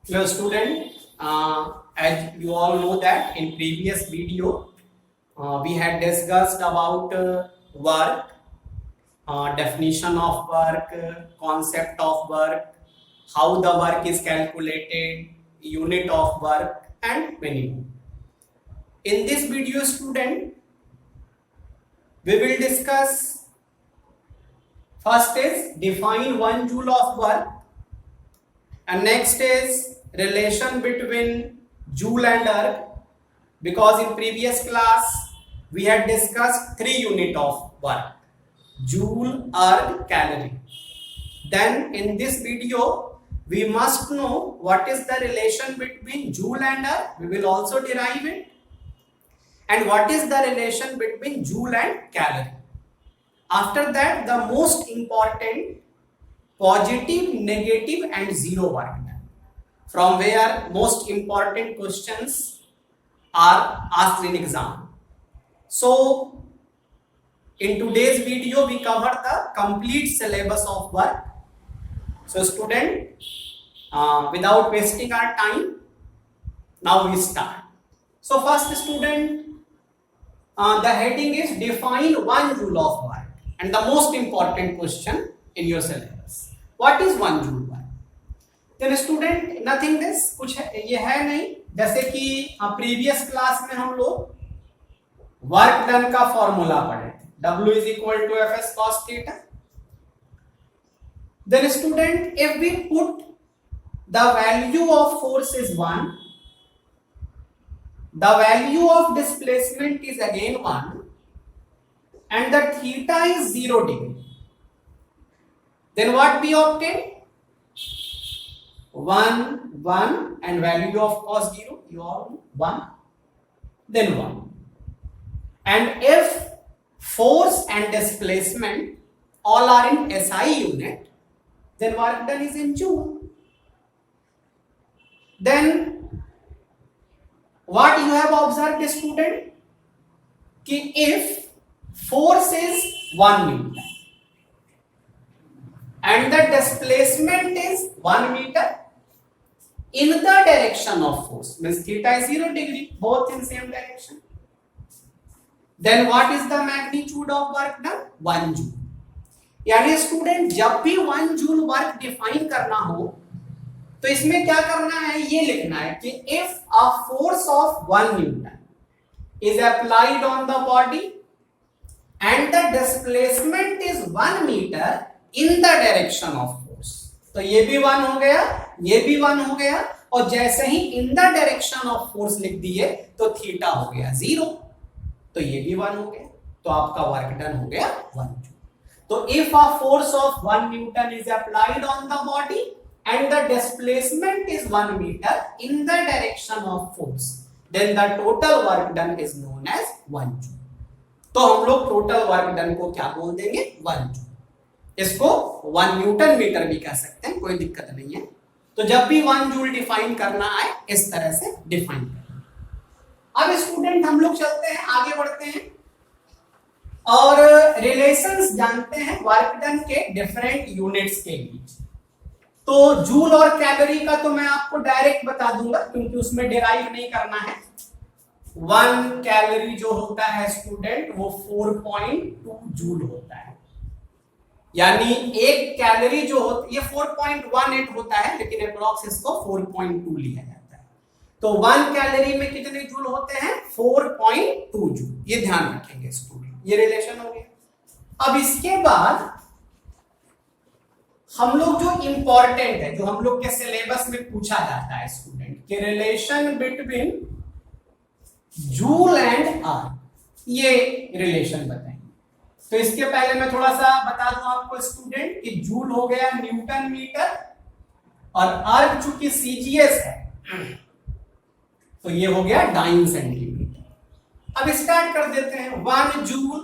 Hello student, as you all know that in previous video we had discussed about work, definition of work, concept of work, how the work is calculated, unit of work and many more. In this video student, we will discuss first is define 1 joule of work and next is relation between joule and erg, because in previous class we had discussed 3 unit of work: joule, erg, calorie. Then in this video we must know what is the relation between joule and erg. We will also derive it. And what is the relation between joule and calorie. After that, the most important positive, negative and zero work done, from where most important questions are asked in exam. So in today's video we cover the complete syllabus of work. So student, without wasting our time, now we start. So first student, the heading is define 1 joule of work, and the most important question in your syllabus. What is 1 joule work? Then student, nothing this, कुछ है, ये है नहीं, जैसे कि previous class में हम लोग वर्क डन का फॉर्मूला पढ़े थे, W is equal to Fs cos theta. Then student, if we put the value of force is 1, the value of displacement is again 1, and the theta is 0 degree, then what we obtain? 1, 1 and value of cos 0, you all know, 1, then 1. And if force and displacement all are in SI unit, then work done is in joule. Then what you have observed student, कि if force is 1 meter and the displacement is 1 meter in the direction of force, means theta is 0 degree, both in same direction, then what is the magnitude of work done? 1 joule. यानी student जब भी 1 joule work define करना हो तो इसमें क्या करना है, ये लिखना है कि if a force of 1 newton is applied on the body and the displacement is 1 metre in the direction of force, तो ये भी 1 हो गया, ये भी 1 हो गया, और जैसे ही in the direction of force लिख दिए तो थीटा हो गया 0, तो ये भी 1 हो गया, तो आपका वर्क डन हो गया 1 जूल. तो if a force of 1 newton is applied on the body and the displacement is 1 meter in the direction of force, then the total work done is known as 1 joule. तो हम लोग total work done को क्या बोल देंगे? 1 joule. इसको 1 Newton metre भी कह सकते हैं, कोई दिक्कत नहीं है. तो जब भी 1 जूल डिफाइन करना आए इस तरह से डिफाइन करना. अब स्टूडेंट हम लोग चलते हैं, आगे बढ़ते हैं और रिलेशंस जानते हैं वर्क डन के डिफरेंट यूनिट्स के बीच. तो जूल और कैलोरी का तो मैं आपको डायरेक्ट बता दूंगा क्योंकि उसमें डिराइव नहीं करना है. 1 कैलोरी जो होता है स्टूडेंट वो 4.2 जूल होता है, यानी एक कैलोरी जो होती है 4.18 होता है, लेकिन अप्रॉक्स इसको 4.2 लिया जाता है. तो 1 कैलोरी में कितने जूल होते हैं? 4.2 जूल. ये ध्यान रखेंगे स्टूडेंट, ये रिलेशन हो गया. अब इसके बाद हम लोग जो इंपॉर्टेंट है, जो हम लोग के सिलेबस में पूछा जाता है स्टूडेंट, के रिलेशन बिटवीन जूल एंड अर्ग, ये रिलेशन बताएंगे. तो इसके पहले मैं थोड़ा सा बता दूं आपको स्टूडेंट कि जूल हो गया न्यूटन मीटर और अर्ग चूंकि सीजीएस है तो ये हो गया डाइन सेंटीमीटर. अब स्टार्ट कर देते हैं. 1 जूल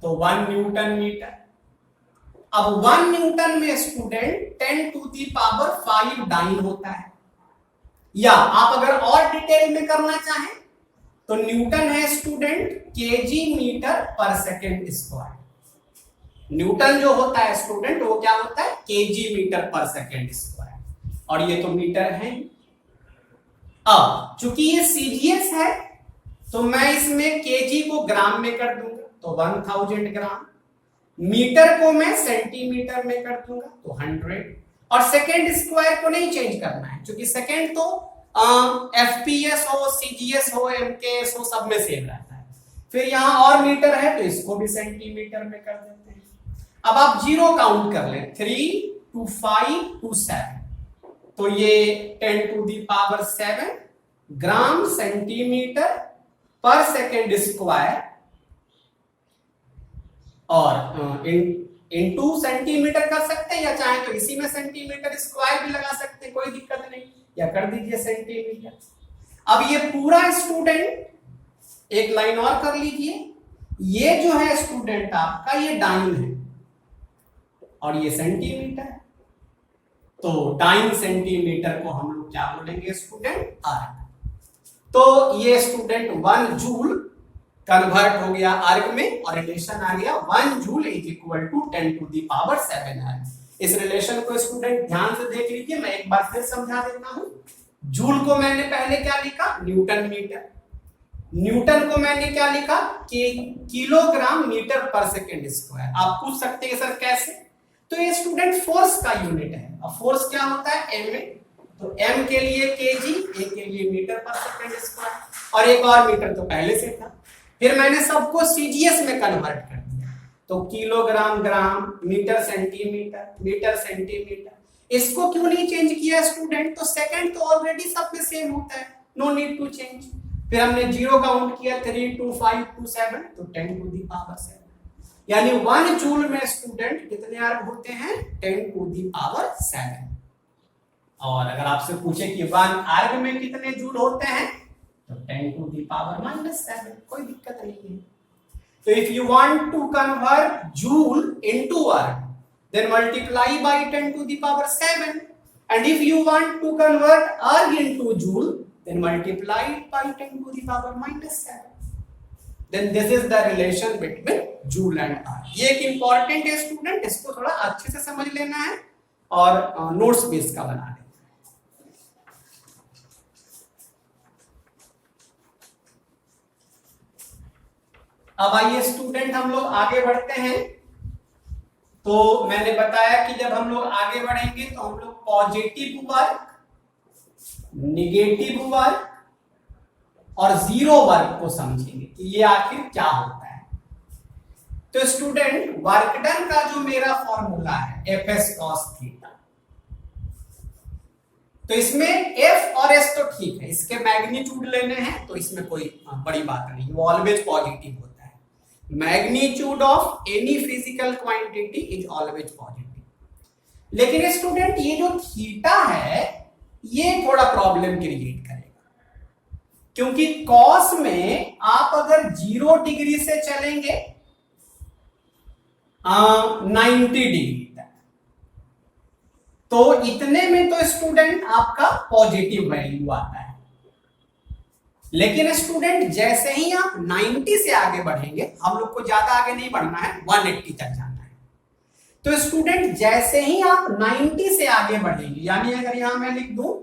तो 1 न्यूटन मीटर. अब 1 न्यूटन में student 10 to the power 5 dyne होता है, या आप अगर और डिटेल में करना चाहें तो न्यूटन है स्टूडेंट केजी मीटर पर सेकेंड स्क्वायर. न्यूटन जो होता है स्टूडेंट वो क्या होता है? केजी मीटर पर सेकेंड स्क्वायर. और ये तो मीटर है। अब चूंकि ये सीजीएस है तो मैं इसमें केजी को ग्राम में कर दूंगा तो 1000 ग्राम, मीटर को मैं सेंटीमीटर में कर दूंगा तो 100, और सेकेंड स्क्वायर को नहीं चेंज करना है क्योंकि सेकेंड तो एफपीएस हो, सीजीएस हो, एमकेएस हो, सब में सेम रहता है। फिर यहां और मीटर है तो इसको भी सेंटीमीटर में कर देते हैं। अब आप जीरो काउंट कर लें, 3 to 5 to 7, तो ये 10⁻⁷ ग्राम सेंटीमीटर पर सेकेंड स्क्वायर, और इनटू सेंटीमीटर कर सकते हैं, या चाहे तो इसी में सेंटीमीटर स्क्वायर भी लगा सकते हैं, कोई दिक्कत नहीं, या कर दीजिए सेंटीमीटर। अब ये पूरा स्टूडेंट एक लाइन और कर लीजिए, ये जो है स्टूडेंट आपका ये डाइन है और ये सेंटीमीटर है, तो डाइन सेंटीमीटर को हम लोग क्या बोलेंगे स्टूडेंट, आर्क। तो ये स्टूडेंट 1 जूल कन्वर्ट हो गया आर्क में, और रिलेशन आ गया 1 joule is equal to 10⁻⁷ erg. इस रिलेशन को स्टूडेंट ध्यान से देख लीजिए, मैं एक बार फिर समझा देता हूं। जूल को मैंने पहले क्या लिखा, न्यूटन मीटर, न्यूटन को मैंने क्या लिखा कि किलोग्राम मीटर पर सेकेंड स्क्वायर। आप पूछ सकते हैं सर कैसे, तो ये स्टूडेंट फोर्स का यूनिट है, अब फोर्स क्या होता है एम में, तो एम के लिए केजी, ए के लिए मीटर पर सेकेंड स्क्वायर, और एक और मीटर तो पहले से था। फिर मैंने सबको सीजीएस में कन्वर्ट कर दिया, तो kilogram gram, metre centimetre, metre centimetre. इसको क्यों नहीं चेंज किया स्टूडेंट, तो सेकंड तो ऑलरेडी सब में सेम होता है, नो नीड टू चेंज। फिर हमने जीरो काउंट किया, 3 to 5 to 7, तो 10⁻⁷, यानी 1 जूल में स्टूडेंट कितने आर्क होते हैं, 10⁻⁷। और अगर आपसे पूछे कि 1 आर्क में कितने जूल होते हैं, तो 10⁻⁷, कोई दिक्कत नहीं है। तो if you want to convert joule into erg, then multiply by 10⁻⁷, and if you want to convert arc into joule, then multiply it by 10⁻⁷. Then this is the relation between joule and arc. ये एक important है student, इसको थोड़ा अच्छे से समझ लेना है और नोट्स भी इसका बना लेना है। अब आइए स्टूडेंट हम लोग आगे बढ़ते हैं। तो मैंने बताया कि जब हम लोग आगे बढ़ेंगे तो हम लोग पॉजिटिव वर्क, निगेटिव वर्क और जीरो वर्क को समझेंगे कि ये आखिर क्या होता है। तो स्टूडेंट वर्क डन का जो मेरा फॉर्मूला है Fs cos थीटा, तो इसमें F और S तो ठीक है, इसके मैग्नीट्यूड लेने हैं तो इसमें कोई बड़ी बात नहीं, वो ऑलवेज पॉजिटिव होता है। Magnitude of any physical quantity is always positive. लेकिन स्टूडेंट ये जो थीटा है ये थोड़ा प्रॉब्लम क्रिएट करेगा, क्योंकि कॉस में आप अगर 0 डिग्री से चलेंगे 90 डिग्री तक, तो इतने में तो स्टूडेंट आपका पॉजिटिव वैल्यू आता है। लेकिन स्टूडेंट जैसे ही आप 90 से आगे बढ़ेंगे, हम लोग को ज्यादा आगे नहीं बढ़ना है, 180 तक जाना है, तो स्टूडेंट जैसे ही आप 90 से आगे बढ़ेंगे, यानी अगर यहां मैं लिख दूं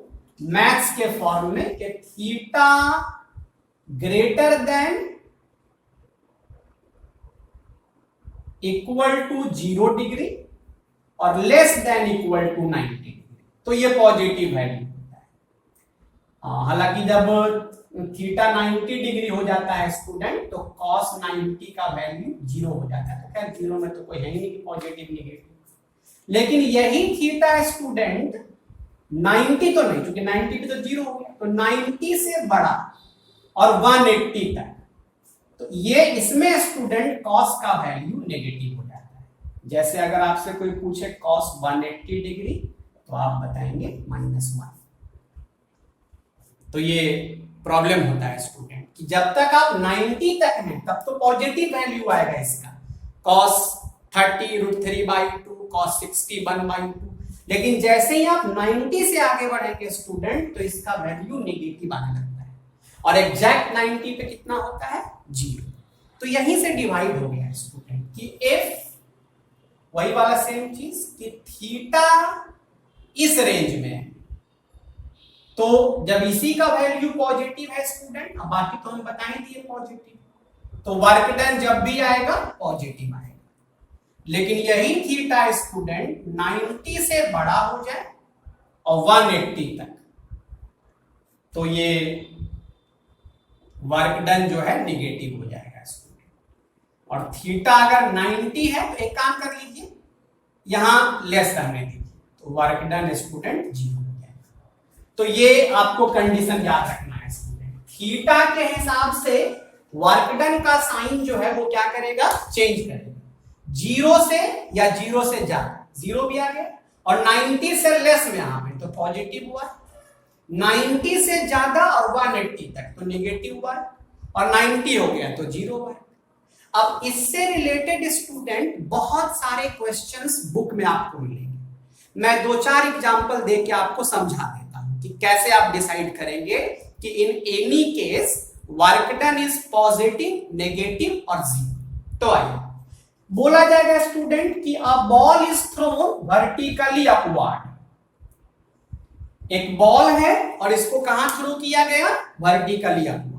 मैथ्स के फॉर्म में कि theta greater than equal to 0 degree और less than equal to 90 degree, तो ये पॉजिटिव वैल्यू होता है। हालांकि जब थीटा 90 डिग्री हो जाता है स्टूडेंट, तो cos 90 का वैल्यू 0 हो जाता है, तो खैर 0 में तो कोई है ही नहीं पॉजिटिव निगेटिव। लेकिन यही थीटा स्टूडेंट 90 तो नहीं, क्योंकि 90 पे तो 0 हो गया, तो 90 से बड़ा और 180 तक, तो ये इसमें स्टूडेंट cos का वैल्यू नेगेटिव हो जाता है। जैसे अगर आपसे कोई पूछे cos 180 डिग्री, तो आप बताएंगे -1। तो ये प्रॉब्लम होता है स्टूडेंट कि जब तक आप 90 तक हैं तब तो पॉजिटिव वैल्यू आएगा इसका, cos 30√3/2, cos 60 1/2। लेकिन जैसे ही आप 90 से आगे बढ़ेंगे स्टूडेंट, तो इसका वैल्यू नेगेटिव आने लगता है, और एग्जैक्ट 90 पे कितना होता है, 0। तो यहीं से डिवाइड हो गया स्टूडेंट कि F वही वाला सेम चीज कि थीटा इस रेंज में है, तो जब इसी का वैल्यू पॉजिटिव है स्टूडेंट, अब बाकी तो हम बता ही दिए पॉजिटिव, तो वर्क डन जब भी आएगा पॉजिटिव आएगा। लेकिन यही थीटा स्टूडेंट 90 से बड़ा हो जाए और 180 तक, तो ये वर्क डन जो है निगेटिव हो जाएगा स्टूडेंट। और थीटा अगर 90 है तो एक काम कर लीजिए, यहां लेस करने दीजिए, तो वर्क डन स्टूडेंट 0 हो जाएगा। तो ये आपको कंडीशन याद रखना है स्टूडेंट, थीटा के हिसाब से वर्क डन का साइन जो है वो क्या करेगा, चेंज करेगा, 0 से या 0 से ज्यादा, 0 भी आ गया, और 90 से लेस में यहां पे तो पॉजिटिव हुआ, 90 से ज्यादा और 180 तक तो नेगेटिव हुआ, और 90 हो गया तो 0 हुआ। अब इससे रिलेटेड स्टूडेंट बहुत सारे क्वेश्चंस बुक में आपको मिलेंगे, मैं 2-4 एग्जांपल दे के आपको समझा देता हूं कि कैसे आप डिसाइड करेंगे कि in any case work done is positive, negative और 0। तो आइए बोला जाएगा स्टूडेंट कि a ball is thrown vertically upward, एक बॉल है और इसको कहां थ्रो किया गया, वर्टिकली अपवर्ड।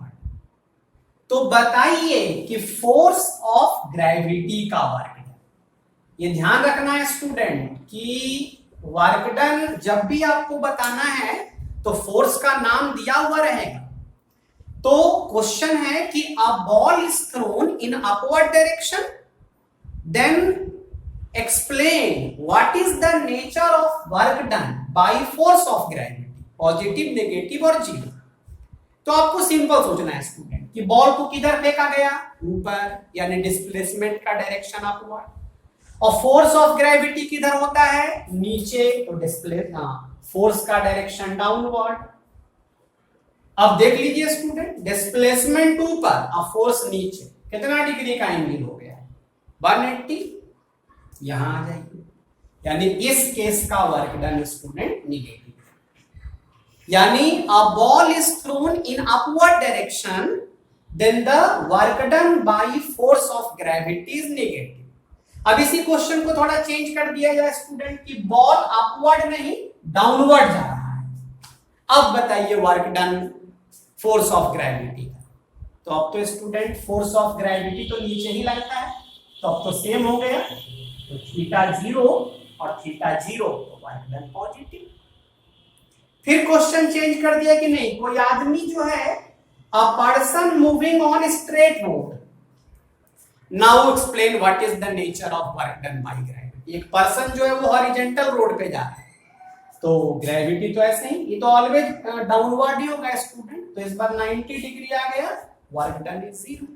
तो बताइए कि फोर्स ऑफ ग्रेविटी का वर्क डन, ये ध्यान रखना है स्टूडेंट कि वर्क डन जब भी आपको बताना है तो फोर्स का नाम दिया हुआ रहेगा। तो क्वेश्चन है कि a ball is thrown in upward direction, then explain what is the nature of work done by force of gravity, positive, negative और 0। तो आपको सिंपल सोचना है स्टूडेंट कि बॉल को किधर फेंका गया, ऊपर, यानी डिस्प्लेसमेंट का डायरेक्शन अपवर्ड, और फोर्स ऑफ ग्रेविटी किधर होता है, नीचे, तो फोर्स का डायरेक्शन डाउनवर्ड। अब देख लीजिए स्टूडेंट, डिस्प्लेसमेंट ऊपर और फोर्स नीचे, कितना डिग्री का एंगल हो गया, 180, यहां आ जाएगी, यानी इस केस का वर्क डन स्टूडेंट निगेटिव, यानी a ball is thrown in upward direction, then the work done by force of gravity is negative. अब इसी क्वेश्चन को थोड़ा चेंज कर दिया जाए स्टूडेंट की बॉल अपवर्ड नहीं डाउनवर्ड जा रहा है, अब बताइए work done force of gravity का, तो अब तो स्टूडेंट फोर्स ऑफ ग्रेविटी तो नीचे ही लगता है, तो अब तो सेम हो गया, तो थीटा 0 और थीटा 0, तो वर्क डन पॉजिटिव। फिर क्वेश्चन चेंज कर दिया कि नहीं, कोई आदमी जो है, a person moving on straight road, now explain what is the nature of work done by gravity. एक पर्सन जो है वो हॉरिजॉन्टल रोड पे जा रहा है, तो ग्रेविटी तो ऐसे ही, ये तो ऑलवेज डाउनवर्ड ही होगा स्टूडेंट, तो इस बार 90 डिग्री आ गया, work done is 0।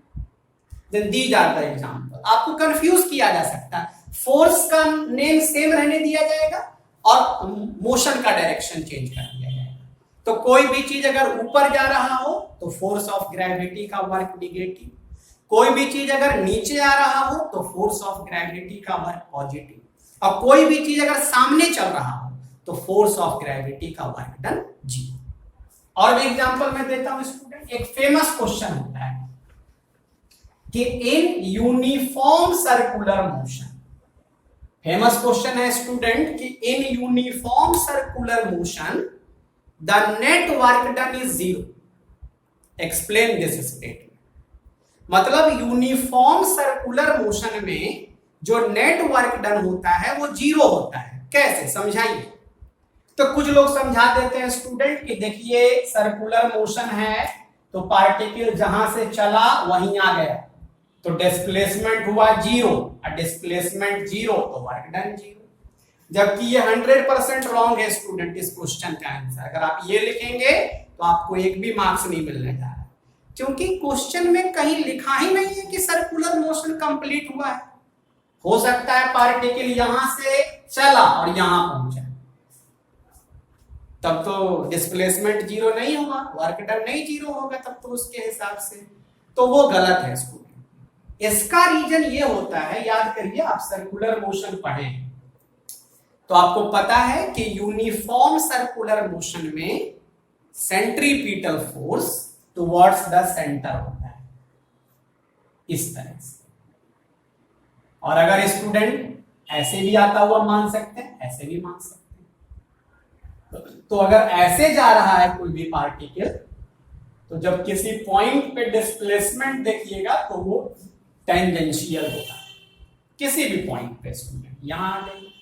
Then these are the example. आपको कंफ्यूज किया जा सकता है, फोर्स का नेम सेम रहने दिया जाएगा और मोशन का डायरेक्शन चेंज कर दिया जाएगा। तो कोई भी चीज अगर ऊपर जा रहा हो तो फोर्स ऑफ ग्रेविटी का वर्क निगेटिव, कोई भी चीज अगर नीचे आ रहा हो तो फोर्स ऑफ ग्रेविटी का वर्क पॉजिटिव, और कोई भी चीज अगर सामने चल रहा हो तो फोर्स ऑफ ग्रेविटी का वर्क डन 0। और भी एग्जांपल मैं देता हूं स्टूडेंट, एक फेमस क्वेश्चन होता है कि इन uniform circular motion, famous question है स्टूडेंट कि इन uniform circular motion the net work done is 0, explain this statement. मतलब यूनिफॉर्म सर्कुलर मोशन में जो नेट वर्क डन होता है वो 0 होता है, कैसे समझाइए। तो कुछ लोग समझा देते हैं स्टूडेंट कि देखिए सर्कुलर मोशन है, तो पार्टिकल जहां से चला वहीं आ गया, तो डिस्प्लेसमेंट हुआ 0, और डिस्प्लेसमेंट 0 तो वर्क डन 0। जबकि ये 100% रॉन्ग है स्टूडेंट इस क्वेश्चन का आंसर। अगर आप ये लिखेंगे तो आपको एक भी मार्क्स नहीं मिलने जा रहा, क्योंकि क्वेश्चन में कहीं लिखा ही नहीं है कि सर्कुलर मोशन कंप्लीट हुआ है। हो सकता है पार्टिकल यहां से चला और यहां पहुंचा, तब तो डिस्प्लेसमेंट 0 नहीं होगा, वर्क डन नहीं 0 होगा तब तो उसके हिसाब से, तो वो गलत है स्टूडेंट। इसका रीजन ये होता है, याद करिए, आप सर्कुलर मोशन पढ़े तो आपको पता है कि यूनिफॉर्म सर्कुलर मोशन में centripetal force towards the centre होता है, इस तरह से। और अगर स्टूडेंट ऐसे भी आता हुआ मान सकते हैं, ऐसे भी मान सकते हैं, तो अगर ऐसे जा रहा है कोई भी पार्टिकल, तो जब किसी पॉइंट पे डिस्प्लेसमेंट देखिएगा तो वो टेंजेंशियल होगा, किसी भी पॉइंट पे स्टूडेंट। यहां आ जाइए,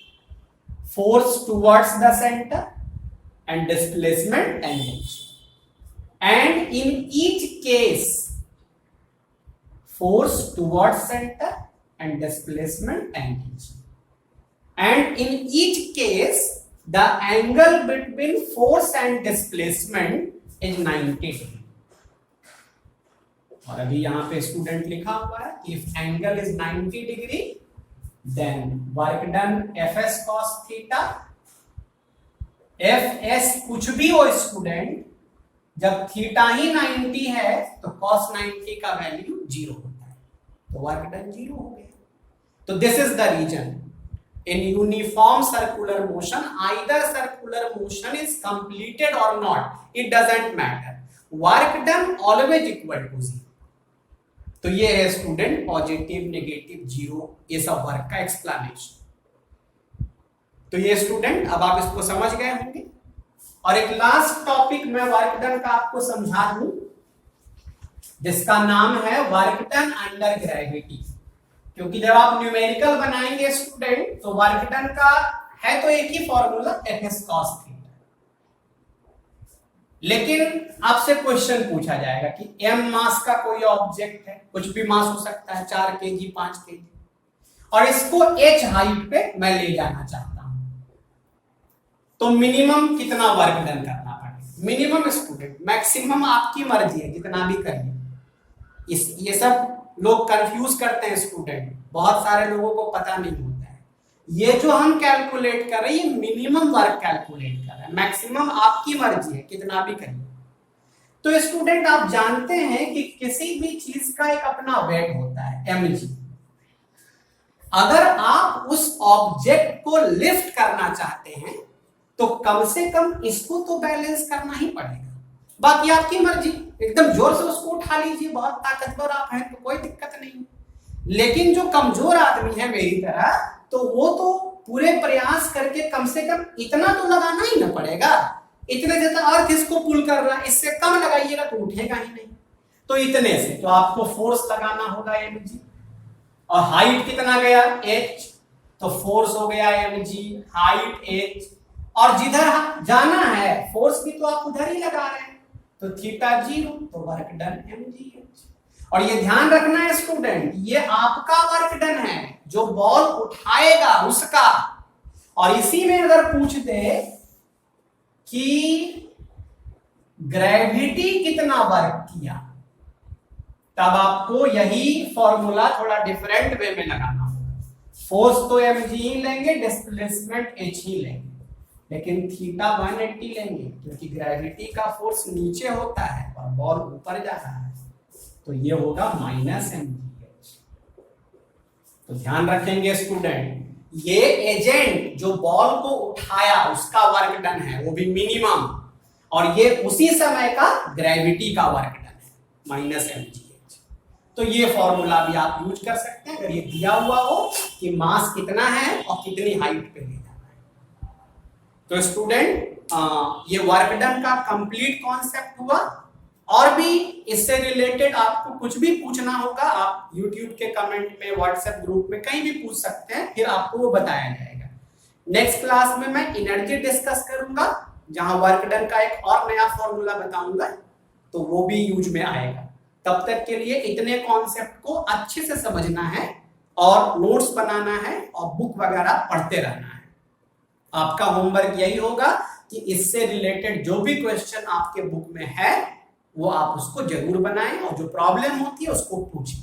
force towards the centre and displacement tangential, and in each case force towards center and displacement tangential, and in each case the angle between force and displacement is 90 degree। और अभी यहां पे student लिखा हुआ है कि if angle is 90 degree then work done fs cos theta, fs कुछ भी हो स्टूडेंट, जब थीटा ही 90 है तो cos 90 का वैल्यू 0 होता है, तो वर्क डन 0 हो गया। तो this is the reason in uniform circular motion either circular motion is completed और not, it doesn't matter, work done always equal to 0। तो ये है स्टूडेंट पॉजिटिव नेगेटिव 0, ये सब वर्क का एक्सप्लेनेशन। तो ये स्टूडेंट अब आप इसको समझ गए होंगे। और एक लास्ट टॉपिक मैं वर्क डन का आपको समझा दूं, जिसका नाम है वर्क डन अंडर ग्रेविटी। क्योंकि जब आप न्यूमेरिकल बनाएंगे स्टूडेंट तो वर्क डन का है तो एक ही फॉर्मूला एफएस कॉस थीटा, लेकिन आपसे क्वेश्चन पूछा जाएगा कि एम मास का कोई ऑब्जेक्ट है, कुछ भी मास हो सकता है, 4 केजी 5 केजी, और इसको एच हाइट पे मैं ले जाना चाहता हूं, तो मिनिमम कितना वर्क डन करना पड़ेगा? मिनिमम स्टूडेंट, मैक्सिमम आपकी मर्जी है, कितना भी करिए। ये सब लोग कंफ्यूज करते हैं स्टूडेंट, बहुत सारे लोगों को पता नहीं होता है। ये जो हम कैलकुलेट कर रहे हैं ये मिनिमम वर्क कैलकुलेट कर रहे हैं, मैक्सिमम आपकी मर्जी है, कितना भी करिए। तो स्टूडेंट आप जानते हैं कि किसी भी चीज का एक अपना वेट होता है mg। अगर आप उस ऑब्जेक्ट को लिफ्ट करना चाहते हैं तो कम से कम इसको तो बैलेंस करना ही पड़ेगा, बाकी आपकी मर्जी, एकदम जोर से उसको उठा लीजिए, बहुत ताकतवर आप हैं तो कोई दिक्कत नहीं। लेकिन जो कमजोर आदमी है मेरी तरह, तो वो तो पूरे प्रयास करके कम से कम इतना तो लगाना ही ना पड़ेगा। इतने ज्यादा अर्थ इसको पुल कर रहा है, इससे कम लगाइएगा तो उठेगा ही नहीं। तो इतने से तो आपको फोर्स लगाना होगा mg, और हाइट कितना गया h, तो फोर्स हो गया mg, हाइट h, और जिधर जाना है फोर्स भी तो आप उधर ही लगा रहे हैं, तो थीटा 0, तो वर्क डन mgh। और ये ध्यान रखना है स्टूडेंट, ये आपका वर्क डन है, जो बॉल उठाएगा उसका। और इसी में अगर पूछ दे कि ग्रेविटी कितना वर्क किया, तब आपको यही फॉर्मूला थोड़ा डिफरेंट वे में लगाना होगा। फोर्स तो mg ही लेंगे, डिस्प्लेसमेंट h ही लेंगे, लेकिन थीटा 180 लेंगे, क्योंकि ग्रेविटी का फोर्स नीचे होता है और बॉल ऊपर जा रहा है, तो ये होगा -mgh। तो ध्यान रखेंगे स्टूडेंट, ये एजेंट जो बॉल को उठाया उसका वर्क डन है, वो भी मिनिमम, और ये उसी समय का ग्रेविटी का वर्क डन है -mgh। तो ये फॉर्मूला भी आप यूज कर सकते हैं अगर ये दिया हुआ हो कि मास कितना है और कितनी हाइट पे ले जाना है। तो स्टूडेंट ये वर्क डन का कंप्लीट कॉन्सेप्ट हुआ। और भी इससे रिलेटेड आपको कुछ भी पूछना होगा, आप YouTube के कमेंट में, व्हाट्सएप ग्रुप में कहीं भी पूछ सकते हैं, फिर आपको वो बताया जाएगा। नेक्स्ट क्लास में मैं एनर्जी डिस्कस करूंगा, जहां वर्क डन का एक और नया फॉर्मूला बताऊंगा, तो वो भी यूज में आएगा। तब तक के लिए इतने कॉन्सेप्ट को अच्छे से समझना है और नोट्स बनाना है और बुक वगैरह पढ़ते रहना है। आपका होमवर्क यही होगा कि इससे रिलेटेड जो भी क्वेश्चन आपके बुक में है वो आप उसको जरूर बनाएं, और जो प्रॉब्लम होती है उसको पूछें।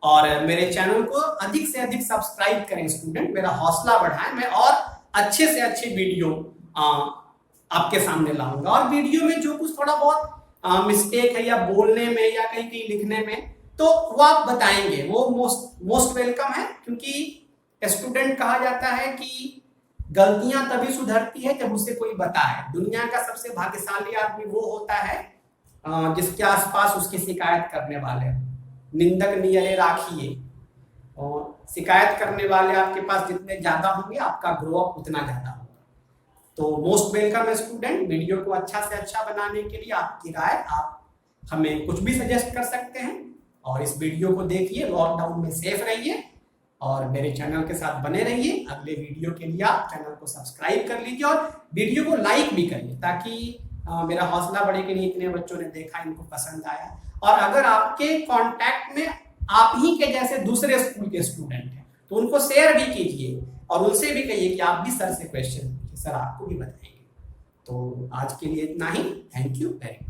और मेरे चैनल को अधिक से अधिक सब्सक्राइब करें स्टूडेंट, मेरा हौसला बढ़ाएं, मैं और अच्छे से अच्छे वीडियो आपके सामने लाऊंगा। और वीडियो में जो कुछ थोड़ा बहुत मिस्टेक है या बोलने में या कहीं कहीं लिखने में, तो वो आप बताएंगे, वो मोस्ट वेलकम है। क्योंकि स्टूडेंट कहा जाता है कि गलतियां तभी सुधरती है जब उसे कोई बताए। दुनिया का सबसे भाग्यशाली आदमी वो होता है जिसके आसपास उसकी शिकायत करने वाले हो। निंदक नियरे राखिए, और शिकायत करने वाले आपके पास जितने ज्यादा होंगे आपका ग्रो अप उतना ज्यादा होगा। तो मोस्ट वेलकम स्टूडेंट। वीडियो को अच्छा से अच्छा बनाने के लिए आपकी राय, आप हमें कुछ भी सजेस्ट कर सकते हैं। और इस वीडियो को देखिए, लॉकडाउन में सेफ रहिए और मेरे चैनल के साथ बने रहिए। अगले वीडियो के लिए आप चैनल को सब्सक्राइब कर लीजिए और वीडियो को लाइक भी करिए, ताकि मेरा हौसला बढ़े कि नहीं, इतने बच्चों ने देखा, इनको पसंद आया। और अगर आपके कांटेक्ट में आप ही के जैसे दूसरे स्कूल के स्टूडेंट हैं तो उनको शेयर भी कीजिए और उनसे भी कहिए कि आप भी सर से क्वेश्चन पूछिए, सर आपको भी बताएंगे। तो आज के लिए इतना ही। Thank you very much.